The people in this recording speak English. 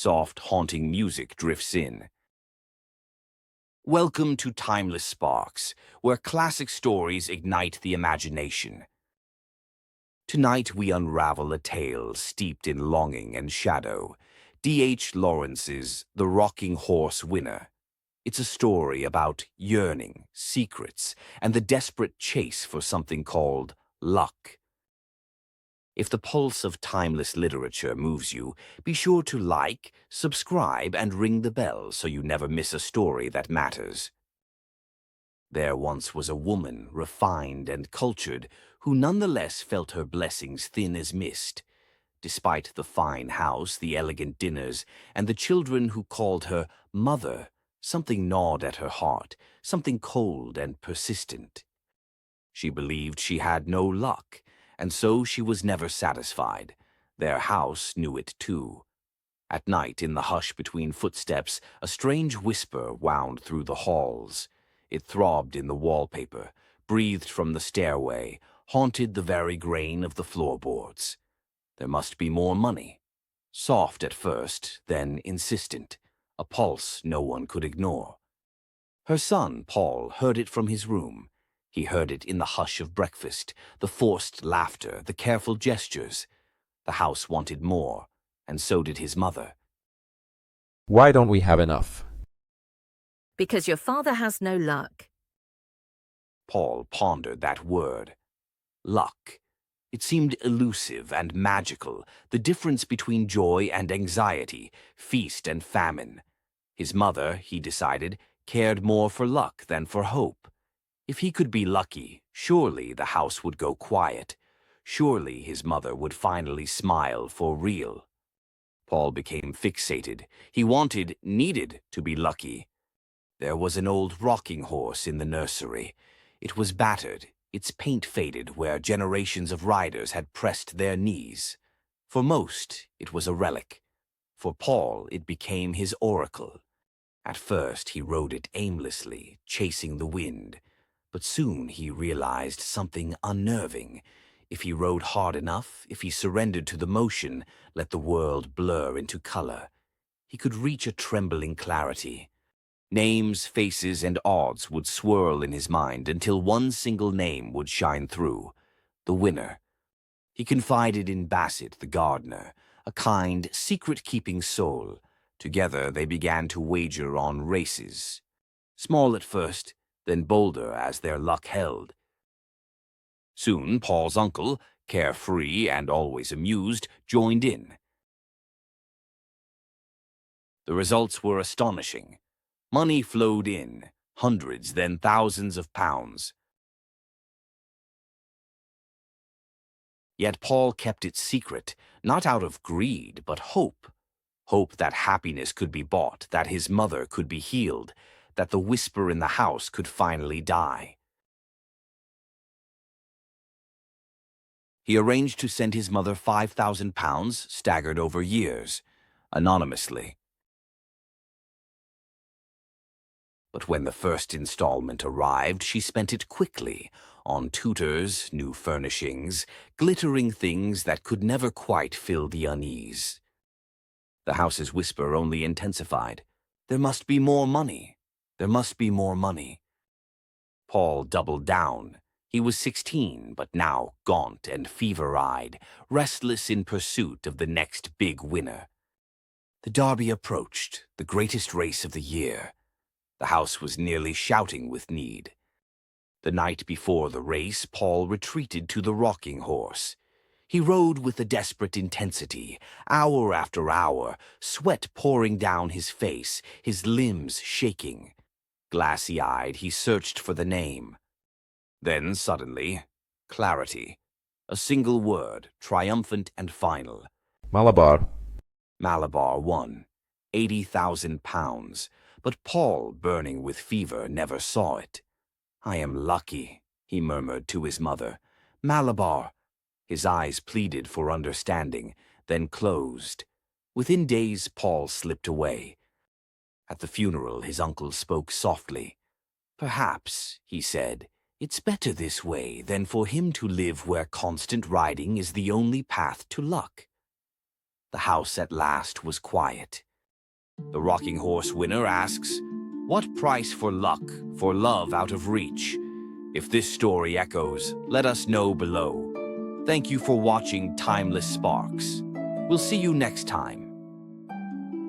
Soft, haunting music drifts in. Welcome to Timeless Sparks, where classic stories ignite the imagination. Tonight we unravel a tale steeped in longing and shadow. D.H. Lawrence's The Rocking Horse Winner. It's a story about yearning, secrets, and the desperate chase for something called luck. If the pulse of timeless literature moves you, be sure to like, subscribe, and ring the bell so you never miss a story that matters. There once was a woman, refined and cultured, who nonetheless felt her blessings thin as mist. Despite the fine house, the elegant dinners, and the children who called her mother, something gnawed at her heart, something cold and persistent. She believed she had no luck, and so she was never satisfied. Their house knew it too. At night, in the hush between footsteps, a strange whisper wound through the halls. It throbbed in the wallpaper, breathed from the stairway, haunted the very grain of the floorboards. There must be more money. Soft at first, then insistent, a pulse no one could ignore. Her son, Paul, heard it from his room. He heard it in the hush of breakfast, the forced laughter, the careful gestures. The house wanted more, and so did his mother. Why don't we have enough? Because your father has no luck. Paul pondered that word. Luck. It seemed elusive and magical, the difference between joy and anxiety, feast and famine. His mother, he decided, cared more for luck than for hope. If he could be lucky, surely the house would go quiet. Surely his mother would finally smile for real. Paul became fixated. He wanted, needed to be lucky. There was an old rocking horse in the nursery. It was battered, its paint faded where generations of riders had pressed their knees. For most, it was a relic. For Paul, it became his oracle. At first, he rode it aimlessly, chasing the wind. But soon he realized something unnerving. If he rode hard enough, if he surrendered to the motion, let the world blur into color, he could reach a trembling clarity. Names, faces, and odds would swirl in his mind until one single name would shine through: the winner. He confided in Bassett, the gardener, a kind, secret-keeping soul. Together they began to wager on races. Small at first, then bolder as their luck held. Soon Paul's uncle, carefree and always amused, joined in. The results were astonishing. Money flowed in, hundreds, then thousands of pounds. Yet Paul kept it secret, not out of greed, but hope. Hope that happiness could be bought, that his mother could be healed, that the whisper in the house could finally die. He arranged to send his mother £5,000, staggered over years, anonymously. But when the first installment arrived, she spent it quickly, on tutors, new furnishings, glittering things that could never quite fill the unease. The house's whisper only intensified. There must be more money. There must be more money. Paul doubled down. He was 16, but now gaunt and fever-eyed, restless in pursuit of the next big winner. The derby approached, the greatest race of the year. The house was nearly shouting with need. The night before the race, Paul retreated to the rocking horse. He rode with a desperate intensity, hour after hour, sweat pouring down his face, his limbs shaking. Glassy-eyed, he searched for the name. Then, suddenly, clarity. A single word, triumphant and final. Malabar. Malabar won. £80,000. But Paul, burning with fever, never saw it. "I am lucky," he murmured to his mother. "Malabar." His eyes pleaded for understanding, then closed. Within days, Paul slipped away. At the funeral, his uncle spoke softly. "Perhaps," he said, "it's better this way than for him to live where constant riding is the only path to luck." The house at last was quiet. The Rocking Horse winner asks, what price for luck, for love out of reach? If this story echoes, let us know below. Thank you for watching Timeless Sparks. We'll see you next time.